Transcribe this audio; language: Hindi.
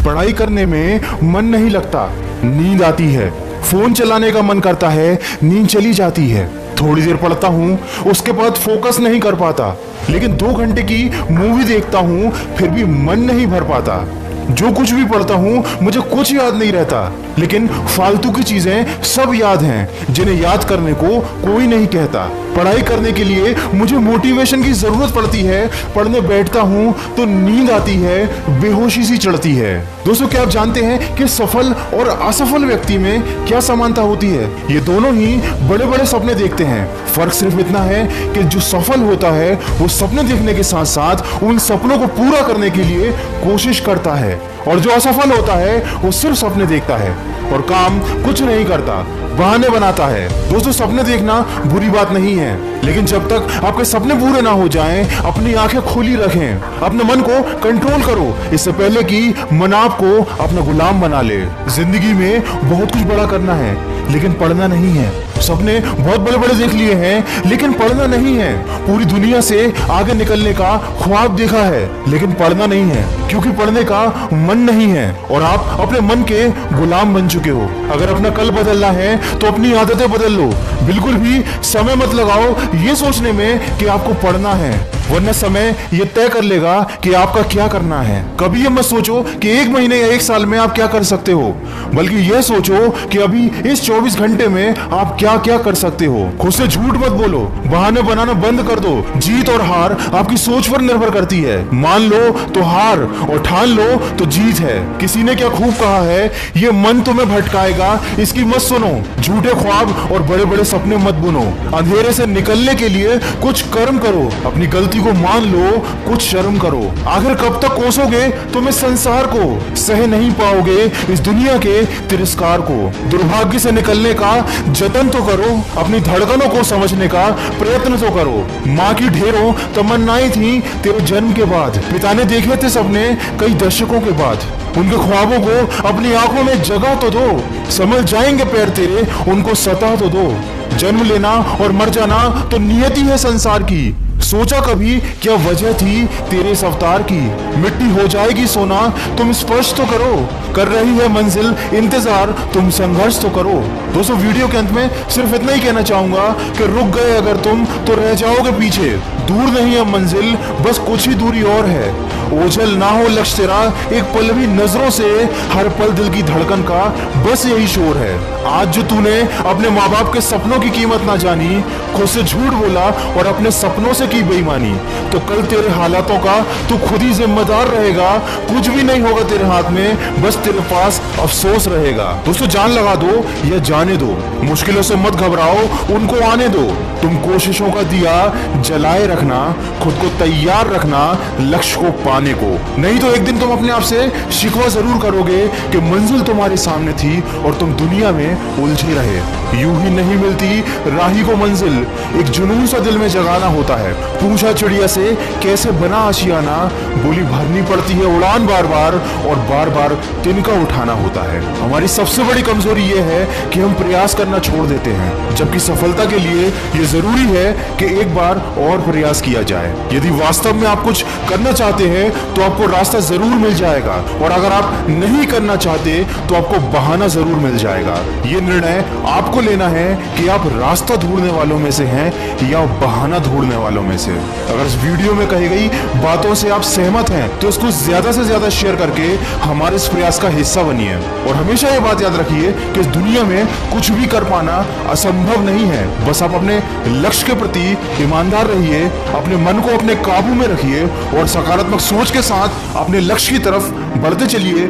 पढ़ाई करने में मन नहीं लगता, नींद आती है, फोन चलाने का मन करता है, नींद चली जाती है। थोड़ी देर पढ़ता हूँ, उसके बाद फोकस नहीं कर पाता, लेकिन 2 घंटे की मूवी देखता हूँ, फिर भी मन नहीं भर पाता। जो कुछ भी पढ़ता हूँ मुझे कुछ याद नहीं रहता, लेकिन फालतू की चीजें सब याद हैं जिन्हें याद करने को कोई नहीं कहता। पढ़ाई करने के लिए मुझे मोटिवेशन की जरूरत पड़ती है, पढ़ने बैठता हूँ तो नींद आती है, बेहोशी सी चढ़ती है। दोस्तों, क्या आप जानते हैं कि सफल और असफल व्यक्ति में क्या समानता होती है? ये दोनों ही बड़े बड़े सपने देखते हैं। फर्क सिर्फ इतना है कि जो सफल होता है वो सपने देखने के साथ साथ उन सपनों को पूरा करने के लिए कोशिश करता है, और जो असफल होता है वो सिर्फ सपने देखता है और काम कुछ नहीं करता, बहाने बनाता है। दोस्तों, सपने देखना बुरी बात नहीं है, लेकिन जब तक आपके सपने पूरे ना हो जाएं, अपनी आंखें खुली रखें, अपने मन को कंट्रोल करो, इससे पहले कि मन आपको अपना गुलाम बना ले। जिंदगी में बहुत कुछ बड़ा करना है, लेकिन पढ़ना नहीं है। सपने बहुत बड़े बड़े देख लिए हैं, लेकिन पढ़ना नहीं है। पूरी दुनिया से आगे निकलने का ख्वाब देखा है, लेकिन पढ़ना नहीं है, क्योंकि पढ़ने का मन नहीं है और आप अपने मन के गुलाम बन चुके हो। अगर अपना कल बदलना है तो अपनी आदतें बदल लो। बिल्कुल भी समय मत लगाओ ये सोचने में कि आपको पढ़ना है, वरना समय ये तय कर लेगा कि आपका क्या करना है। कभी ये मत सोचो कि 1 महीने या 1 साल में आप क्या कर सकते हो, बल्कि ये सोचो कि अभी इस 24 घंटे में आप क्या क्या कर सकते हो। खुद से झूठ मत बोलो, बहाने बनाना बंद कर दो। जीत और हार आपकी सोच पर निर्भर करती है। मान लो तो हार और ठान लो तो जीत है। किसी ने क्या खूब कहा है, ये मन तुम्हें भटकाएगा, इसकी मत सुनो। झूठे ख्वाब और बड़े बड़े सपने मत बुनो। अंधेरे से निकलने के लिए कुछ कर्म करो, अपनी गलती को मान लो, कुछ शर्म करो। आखिर कब तक कोसोगे तुम इस संसार को? सह नहीं पाओगे इस दुनिया के तिरस्कार को। दुर्भाग्य से निकलने का जतन तो करो, अपनी धड़कनों को समझने का प्रयत्न तो करो। माँ की ढेरों तमन्नाएं थी तेरे जन्म के बाद, पिता ने देखे थे सपने कई दशकों के बाद। उनके ख्वाबों को अपनी आंखों में जगह तो दो, समझ जाएंगे पैर तेरे, उनको सतह तो दो। जन्म लेना और मर जाना तो नियति है संसार की। सोचा कभी क्या वजह थी तेरे इस अवतार की? मिट्टी हो जाएगी सोना, तुम स्पर्श तो करो। कर रही है मंजिल इंतजार, तुम संघर्ष तो करो। दोस्तों, वीडियो के अंत में सिर्फ इतना ही कहना चाहूंगा कि रुक गए अगर तुम तो रह जाओगे पीछे। दूर नहीं है मंजिल, बस कुछ ही दूरी और है। ओझल ना हो लक्ष्य तेरा, एक पल भी नजरों से, हर पल दिल की धड़कन का बस यही शोर है। आज जो तूने अपने माँ बाप के सपनों की कीमत ना जानी, खुद से झूठ बोला और अपने सपनों से की बेईमानी, तो कल तेरे हालातों का तू खुद ही जिम्मेदार रहेगा। कुछ भी नहीं होगा तेरे हाथ में, बस तेरे पास अफसोस रहेगा। दोस्तों, जान लगा दो या जाने दो, मुश्किलों से मत घबराओ, उनको आने दो। तुम कोशिशों का दिया जलाए रखना, खुद को तैयार रखना लक्ष्य को पाने को। नहीं तो एक दिन तुम अपने आप से शिकवा जरूर करोगे कि मंजिल तुम्हारे सामने थी और तुम दुनिया में उलझे रहे। यूं ही नहीं मिलती राही को मंजिल, एक जुनून सा दिल में जगाना होता है। पूछा चिड़िया से कैसे बना आशियाना, बोली भरनी पड़ती है उड़ान बार बार और बार बार तिनका उठाना होता है। हमारी सबसे बड़ी कमजोरी ये है कि हम प्रयास करना छोड़ देते हैं, जबकि सफलता के लिए ये जरूरी है कि एक बार और प्रयास किया जाए। यदि वास्तव में आप कुछ करना चाहते हैं तो आपको रास्ता जरूर मिल जाएगा, और अगर आप नहीं करना चाहते तो आपको बहाना जरूर मिल जाएगा। ये निर्णय आपको लेना है कि आप रास्ता ढूंढने वालों में से हैं या बहाना ढूंढने वालों में से। अगर इस वीडियो में कही गई बातों से आप सहमत हैं तो इसको ज्यादा से ज्यादा शेयर करके हमारे इस प्रयास का हिस्सा बनिए। और हमेशा ये बात याद रखिए कि इस दुनिया में कुछ भी कर पाना असंभव नहीं है। बस आप अपने लक्ष्य के प्रति ईमानदार रहिए, अपने मन को अपने काबू में रखिए और सकारात्मक सोच के साथ अपने लक्ष्य की तरफ बढ़ते चलिए।